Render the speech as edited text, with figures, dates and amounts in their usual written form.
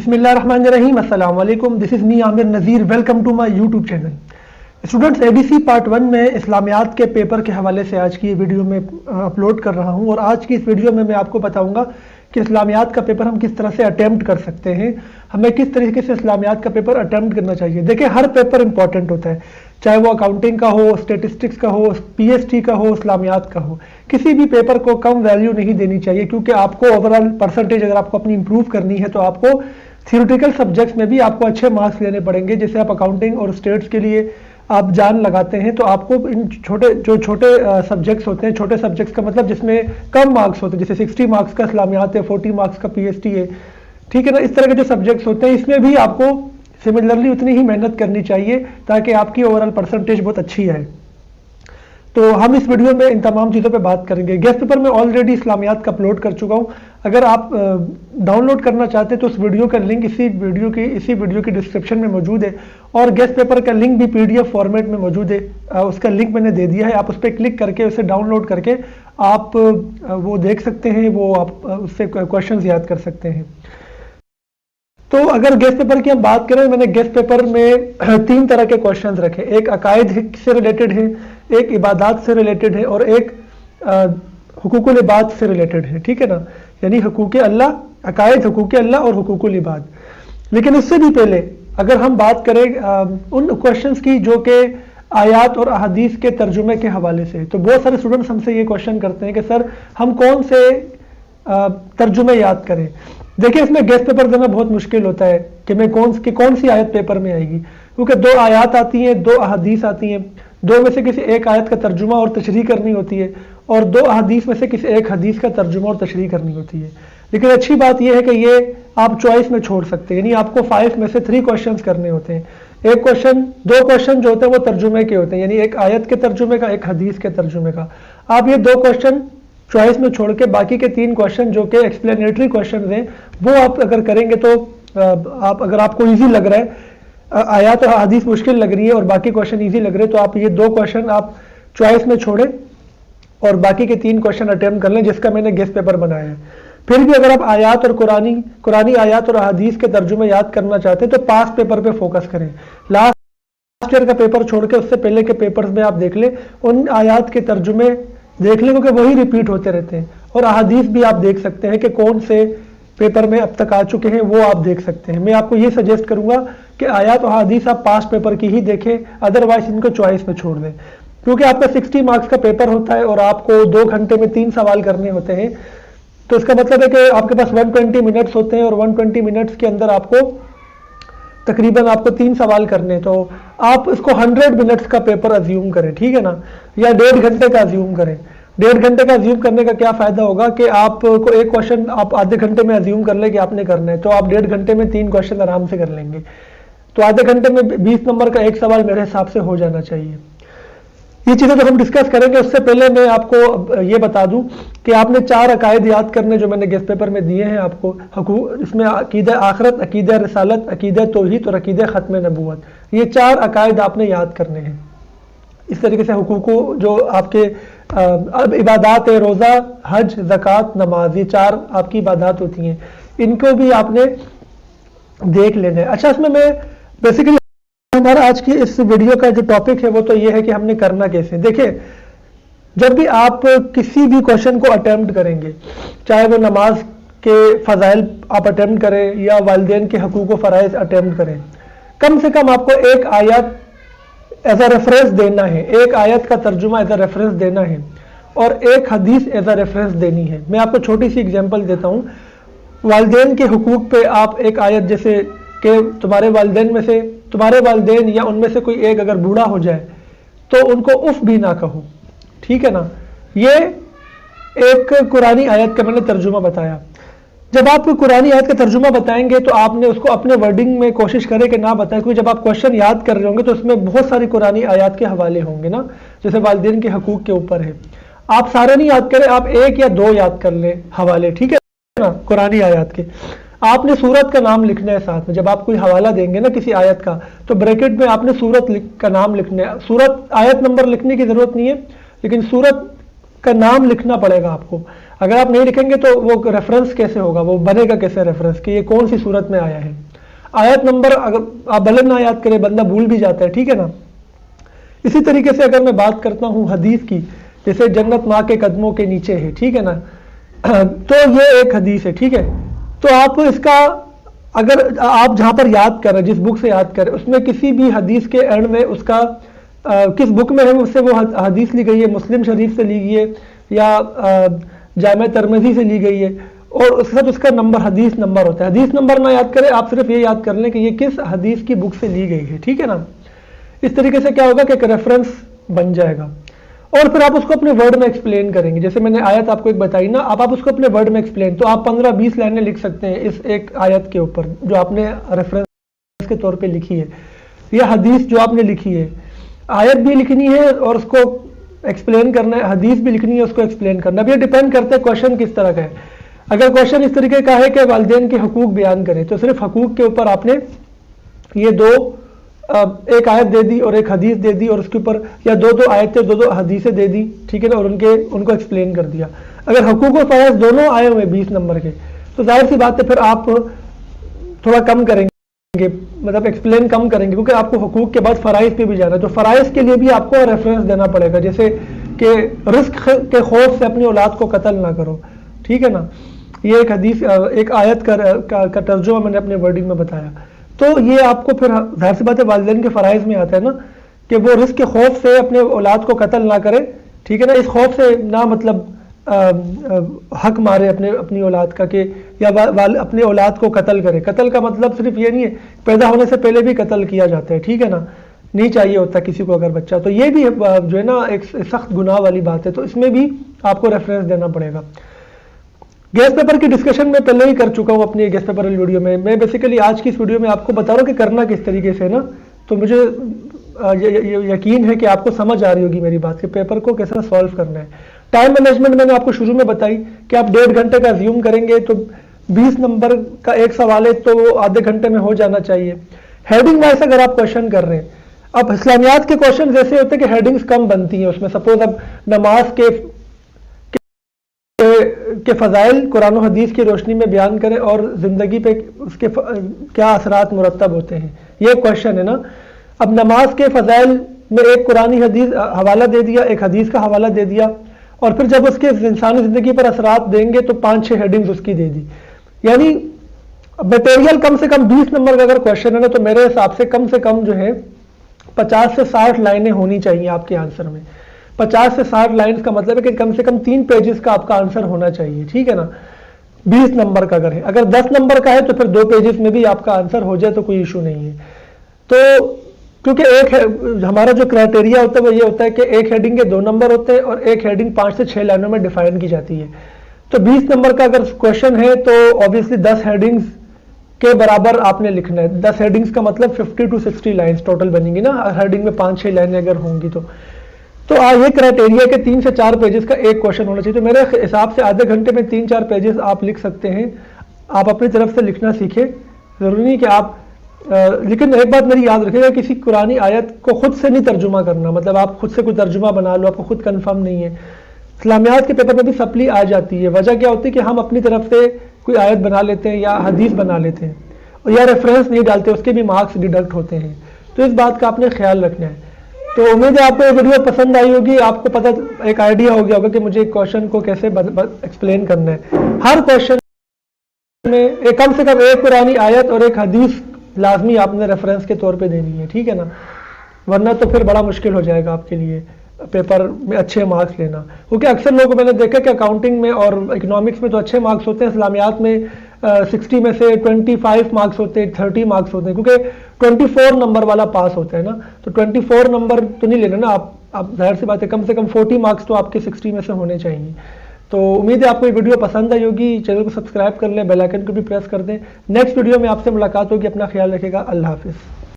बिस्मिल्लाहिर्रहमानिर्रहीम, अस्सलाम वालेकुम। This is me Aamir Nazir. Welcome to my YouTube channel. Students, ABC part 1 में इस्लामियात के पेपर के हवाले से आज की ये वीडियो में अपलोड कर रहा हूँ और आज की इस वीडियो में मैं आपको बताऊँगा कि इस्लामियात का पेपर हम किस तरह से अटैम्प्ट कर सकते हैं, हमें किस तरीके से इस्लामियात का पेपर अटैम्प्ट करना चाहिए। देखिए, हर पेपर इंपॉर्टेंट होता है, चाहे वो अकाउंटिंग का हो, स्टेटिस्टिक्स का हो, पीएसटी का हो, इस्लामियात का हो। किसी भी पेपर को कम वैल्यू नहीं देनी चाहिए, क्योंकि आपको ओवरऑल परसेंटेज अगर आपको अपनी इंप्रूव करनी है तो आपको थियोरेटिकल सब्जेक्ट्स में भी आपको अच्छे मार्क्स लेने पड़ेंगे। जैसे आप अकाउंटिंग और स्टेट्स के लिए आप जान लगाते हैं तो आपको इन छोटे सब्जेक्ट्स होते हैं, छोटे सब्जेक्ट्स का मतलब जिसमें कम मार्क्स होते हैं, जैसे 60 मार्क्स का इस्लामियात है, 40 मार्क्स का पीएसटी है, ठीक है ना। इस तरह के जो सब्जेक्ट्स होते हैं इसमें भी आपको सिमिलरली उतनी ही मेहनत करनी चाहिए ताकि आपकी ओवरऑल परसेंटेज बहुत अच्छी आए। तो हम इस वीडियो में इन तमाम चीज़ों पे बात करेंगे। गेस्ट पेपर में ऑलरेडी इस्लामियात का अपलोड कर चुका हूँ। अगर आप डाउनलोड करना चाहते हैं तो उस वीडियो का लिंक इसी वीडियो की डिस्क्रिप्शन में मौजूद है और गेस्ट पेपर का लिंक भी पीडीएफ फॉर्मेट में मौजूद है। उसका लिंक मैंने दे दिया है, आप उस पर क्लिक करके उसे डाउनलोड करके आप वो देख सकते हैं, वो आप उससे क्वेश्चन याद कर सकते हैं। तो अगर गेस्ट पेपर की हम बात करें, मैंने गेस्ट पेपर में 3 तरह के क्वेश्चंस रखे। एक अकायद से रिलेटेड है, एक इबादत से रिलेटेड है और एक हुकूकुल इबाद से रिलेटेड है, ठीक है ना। यानी हुकूक अल्लाह, अकायद, हुकूक अल्लाह और हुकूकुल इबाद। लेकिन उससे भी पहले अगर हम बात करें उन क्वेश्चंस की जो कि आयात और अहादीस के तर्जुमे के हवाले से, तो बहुत सारे स्टूडेंट्स हमसे ये क्वेश्चन करते हैं कि सर हम कौन से तर्जुमे याद करें। देखिए, इसमें गेस्ट पेपर देना बहुत मुश्किल होता है कि मैं कौन सी आयत पेपर में आएगी, क्योंकि 2 आयत आती हैं, 2 अहादीस आती हैं, 2 में से किसी एक आयत का तर्जुमा और तशरीह करनी होती है और 2 अहादीस में से किसी एक हदीस का तर्जुमा और तशरीह करनी होती है। लेकिन अच्छी बात यह है कि ये आप चॉइस में छोड़ सकते हैं, यानी आपको 5 में से 3 क्वेश्चन करने होते हैं। 2 क्वेश्चन जो होते हैं वो तर्जुमे के होते हैं, यानी एक आयत के तर्जुमे का, एक हदीस के तर्जुमे का। आप ये 2 क्वेश्चन चॉइस में छोड़ के बाकी के 3 क्वेश्चन जो कि एक्सप्लेनेटरी क्वेश्चन हैं वो आप अगर करेंगे तो अगर आपको इजी लग रहा है, आयत और हदीस मुश्किल लग रही है और बाकी क्वेश्चन इजी लग रहे हैं, तो आप ये 2 क्वेश्चन आप चॉइस में छोड़ें और बाकी के 3 क्वेश्चन अटेम्प्ट कर लें, जिसका मैंने गेस्ट पेपर बनाया है। फिर भी अगर आप आयत और कुरानी आयत और हदीस के तर्जुमे याद करना चाहते हैं तो पास पेपर पे फोकस करें। लास्ट ईयर का पेपर छोड़ के उससे पहले के पेपर्स में आप देख लें, उन आयत के तर्जुमे देख लें क्योंकि वही रिपीट होते रहते हैं, और अहादीस भी आप देख सकते हैं कि कौन से पेपर में अब तक आ चुके हैं, वो आप देख सकते हैं। मैं आपको ये सजेस्ट करूंगा कि आयत और अहादीस आप पास पेपर की ही देखें, अदरवाइज इनको चॉइस में छोड़ दें, क्योंकि आपका 60 मार्क्स का पेपर होता है और आपको 2 घंटे में 3 सवाल करने होते हैं। तो इसका मतलब है कि आपके पास 120 मिनट्स होते हैं और 120 मिनट्स के अंदर आपको तकरीबन 3 सवाल करने, तो आप इसको 100 मिनट्स का पेपर अज्यूम करें, ठीक है ना, या 1.5 घंटे का अज्यूम करें। 1.5 घंटे का अज्यूम करने का क्या फायदा होगा कि आपको एक क्वेश्चन आप आधे घंटे में अज्यूम कर ले कि आपने करना है, तो आप 1.5 घंटे में 3 क्वेश्चन आराम से कर लेंगे। तो आधे घंटे में 20 नंबर का एक सवाल मेरे हिसाब से हो जाना चाहिए। ये चीज़ें तो हम डिस्कस करेंगे, उससे पहले मैं आपको ये बता दूं कि आपने 4 अकायद याद करने जो मैंने गेस्ट पेपर में दिए हैं आपको। इसमें अकीदा आखरत, अकीदा रिसालत, अकीदा तौहीद और अकीदा ख़त्म नबूवत, ये 4 अकायद आपने याद करने हैं। इस तरीके से हुकूक जो आपके इबादत है, रोज़ा, हज, ज़कात, नमाज, ये 4 आपकी इबादत होती हैं, इनको भी आपने देख लेना है। अच्छा, इसमें मैं बेसिकली हमारा आज की इस वीडियो का जो टॉपिक है वो तो ये है कि हमने करना कैसे। देखिए, जब भी आप किसी भी क्वेश्चन को अटेम्प्ट करेंगे, चाहे वो नमाज के फ़ज़ाइल आप अटेम्प्ट करें या वालिदैन के हकूक़ व फ़राइज़ अटेम्प्ट करें, कम से कम आपको एक आयत एज अ रेफरेंस देना है, एक आयत का तर्जुमा एज अ रेफरेंस देना है और एक हदीस एज अ रेफरेंस देनी है। मैं आपको छोटी सी एग्जांपल देता हूँ। वालिदैन के हुकूक पे आप एक आयत, जैसे कि तुम्हारे वालिदैन या उनमें से कोई एक अगर बूढ़ा हो जाए तो उनको उफ भी ना कहो, ठीक है ना। ये एक कुरानी आयत का मैंने तर्जुमा बताया। जब आप कुरानी आयत का तर्जुमा बताएंगे तो आपने उसको अपने वर्डिंग में कोशिश करें कि ना बताएं, क्योंकि जब आप क्वेश्चन याद कर रहे होंगे तो उसमें बहुत सारी कुरानी आयत के हवाले होंगे ना, जैसे वालिदैन के हकूक के ऊपर है। आप सारे नहीं याद करें, आप 1 या 2 याद कर लें हवाले, ठीक है ना, कुरानी आयत के। आपने सूरत का नाम लिखना है साथ में, जब आप कोई हवाला देंगे ना किसी आयत का तो ब्रैकेट में आपने सूरत का नाम लिखना है। सूरत आयत नंबर लिखने की जरूरत नहीं है, लेकिन सूरत का नाम लिखना पड़ेगा आपको। اگر آپ نہیں لکھیں گے تو وہ ریفرنس کیسے ہوگا, وہ بنے گا کیسے ریفرنس کہ یہ کون سی صورت میں آیا ہے. آیت نمبر اگر آپ بھلے نہ یاد کریں, بندہ بھول بھی جاتا ہے, ٹھیک ہے نا. اسی طریقے سے اگر میں بات کرتا ہوں حدیث کی, جیسے جنت ماں کے قدموں کے نیچے ہے, ٹھیک ہے نا, تو یہ ایک حدیث ہے, ٹھیک ہے. تو آپ اس کا اگر آپ جہاں پر یاد کر رہے ہیں, جس بک سے یاد کر رہے ہیں, اس میں کسی بھی حدیث کے اینڈ میں اس کا کس بک میں ہے اس سے وہ حدیث لی گئی ہے, مسلم شریف سے لی گئی ہے یا جامع ترمذی سے لی گئی ہے, اور اس کے ساتھ اس کا نمبر حدیث نمبر ہوتا ہے. حدیث نمبر نہ یاد کریں, آپ صرف یہ یاد کر لیں کہ یہ کس حدیث کی بک سے لی گئی ہے, ٹھیک ہے نا. اس طریقے سے کیا ہوگا کہ ایک ریفرنس بن جائے گا, اور پھر آپ اس کو اپنے ورڈ میں ایکسپلین کریں گے. جیسے میں نے آیت آپ کو ایک بتائی نا, اب آپ اس کو اپنے ورڈ میں ایکسپلین, تو آپ 15-20 لائنیں لکھ سکتے ہیں اس ایک آیت کے اوپر جو آپ نے ریفرنس کے طور پہ لکھی ہے, یا حدیث جو آپ نے لکھی ہے. آیت بھی لکھنی ہے اور اس کو ایکسپلین کرنا ہے, حدیث بھی لکھنی ہے, اس کو ایکسپلین کرنا. اب یہ ڈیپینڈ کرتا ہے کویشچن کس طرح کا ہے. اگر کویشچن اس طریقے کا ہے کہ والدین کے حقوق بیان کریں, تو صرف حقوق کے اوپر آپ نے یہ دو ایک آیت دے دی اور ایک حدیث دے دی, اور اس کے اوپر یا دو آیتیں دو حدیثیں دے دی, ٹھیک ہے نا, اور ان کو ایکسپلین کر دیا. اگر حقوق و فرائض دونوں آئے ہوئے 20 نمبر کے, تو ظاہر سی بات ہے پھر آپ تھوڑا کم کریں گے, مطلب ایکسپلین کم کریں گے, کیونکہ آپ کو حقوق کے بعد فرائض پہ بھی جانا ہے. تو فرائض کے لیے بھی آپ کو ریفرنس دینا پڑے گا, جیسے کہ رزق کے خوف سے اپنی اولاد کو قتل نہ کرو, ٹھیک ہے نا. یہ ایک حدیث ایک آیت کا ترجمہ میں نے اپنے ورڈنگ میں بتایا. تو یہ آپ کو پھر ظاہر سی بات ہے والدین کے فرائض میں آتا ہے نا, کہ وہ رزق کے خوف سے اپنے اولاد کو قتل نہ کرے, ٹھیک ہے نا. اس خوف سے نہ مطلب حق مارے اپنی اولاد کا, کہ یا اپنے اولاد کو قتل کرے. قتل کا مطلب صرف یہ نہیں ہے, پیدا ہونے سے پہلے بھی قتل کیا جاتا ہے, ٹھیک ہے نا, نہیں چاہیے ہوتا کسی کو اگر بچہ. تو یہ بھی جو ہے نا ایک سخت گناہ والی بات ہے, تو اس میں بھی آپ کو ریفرنس دینا پڑے گا. گیس پیپر کی ڈسکشن میں پہلے ہی کر چکا ہوں اپنی گیس پیپر والی ویڈیو میں. میں بیسیکلی آج کی اس ویڈیو میں آپ کو بتا رہا ہوں کہ کرنا کس طریقے سے نا. تو مجھے یقین ہے کہ آپ کو سمجھ آ رہی ہوگی میری بات کہ پیپر کو کیسے سالو کرنا ہے. ٹائم مینجمنٹ میں نے آپ کو شروع میں بتائی کہ آپ 1.5 گھنٹے کا زیوم کریں گے, تو 20 نمبر کا ایک سوال ہے تو وہ آدھے گھنٹے میں ہو جانا چاہیے. ہیڈنگ وائز اگر آپ کویشچن کر رہے ہیں, اب اسلامیات کے کویشچن ایسے ہوتے ہیں کہ ہیڈنگز کم بنتی ہیں اس میں. سپوز اب نماز کے فضائل قرآن و حدیث کی روشنی میں بیان کریں اور زندگی پہ اس کے کیا اثرات مرتب ہوتے ہیں, یہ کویشچن ہے نا. اب نماز کے فضائل میں ایک قرآنی حدیث حوالہ دے دیا, ایک حدیث کا حوالہ دے دیا, اور پھر جب اس کے انسانی زندگی پر اثرات دیں گے تو 5-6 ہیڈنگز اس کی دے دی. یعنی مٹیریل کم سے کم 20 نمبر کا اگر کویشچن ہے نا, تو میرے حساب سے کم جو ہے 50 سے 60 لائنیں ہونی چاہیے آپ کے آنسر میں. 50 سے 60 لائنز کا مطلب ہے کہ کم سے کم 3 پیجز کا آپ کا آنسر ہونا چاہیے, ٹھیک ہے نا. 20 نمبر کا اگر 10 نمبر کا ہے تو پھر 2 پیجز میں بھی آپ کا آنسر ہو جائے تو کوئی ایشو نہیں ہے. تو کیونکہ ہمارا جو کرائٹیریا ہوتا ہے وہ یہ ہوتا ہے کہ ایک ہیڈنگ کے 2 نمبر ہوتے ہیں اور ایک ہیڈنگ 5 سے 6 لائنوں میں ڈیفائن کی جاتی ہے. تو 20 نمبر کا اگر کویشچن ہے تو آبویسلی 10 ہیڈنگز کے برابر آپ نے لکھنا ہے. 10 ہیڈنگز کا مطلب 50 to 60 لائنز ٹوٹل بنیں گی نا, ہر ہیڈنگ میں 5-6 لائنیں اگر ہوں گی تو یہ کرائٹیریا کہ 3 سے 4 پیجز کا ایک کویشچن ہونا چاہیے. تو میرے حساب سے آدھے گھنٹے میں 3-4 پیجز آپ لکھ سکتے ہیں. آپ اپنی طرف سے لکھنا سیکھیں, ضروری نہیں کہ آپ لیکن ایک بات میری یاد رکھیے گا, کسی قرآنی آیت کو خود سے نہیں ترجمہ کرنا, مطلب آپ خود سے کوئی ترجمہ بنا لو, آپ کو خود کنفرم نہیں ہے. اسلامیات کے پیپر میں بھی سپلی آ جاتی ہے. وجہ کیا ہوتی ہے کہ ہم اپنی طرف سے کوئی آیت بنا لیتے ہیں یا حدیث بنا لیتے ہیں, اور یا ریفرنس نہیں ڈالتے, اس کے بھی مارکس ڈیڈکٹ ہوتے ہیں. تو اس بات کا آپ نے خیال رکھنا ہے. تو امید ہے آپ کو یہ ویڈیو پسند آئی ہوگی, آپ کو پتہ ایک آئیڈیا ہو گیا ہوگا کہ مجھے ایک کویشچن کو کیسے ایکسپلین کرنا ہے. ہر کویشچن میں کم سے کم ایک قرآنی آیت اور ایک حدیث لازمی آپ نے ریفرنس کے طور پہ دینی ہے, ٹھیک ہے نا, ورنہ تو پھر بڑا مشکل ہو جائے گا آپ کے لیے پیپر میں اچھے مارکس لینا. کیونکہ اکثر لوگوں کو میں نے دیکھا کہ اکاؤنٹنگ میں اور اکنامکس میں تو اچھے مارکس ہوتے ہیں, اسلامیات میں 60 میں سے 25 مارکس ہوتے ہیں, 30 مارکس ہوتے ہیں, کیونکہ 24 نمبر والا پاس ہوتا ہے نا. تو 24 نمبر تو نہیں لینا نا آپ ظاہر سی بات ہے, کم سے کم 40 مارکس تو آپ کے 60 میں سے ہونے چاہیے. تو امید ہے آپ کو یہ ویڈیو پسند آئی ہوگی. چینل کو سبسکرائب کر لیں, بیل آئیکن کو بھی پریس کر دیں. نیکسٹ ویڈیو میں آپ سے ملاقات ہوگی. اپنا خیال رکھے گا. اللہ حافظ.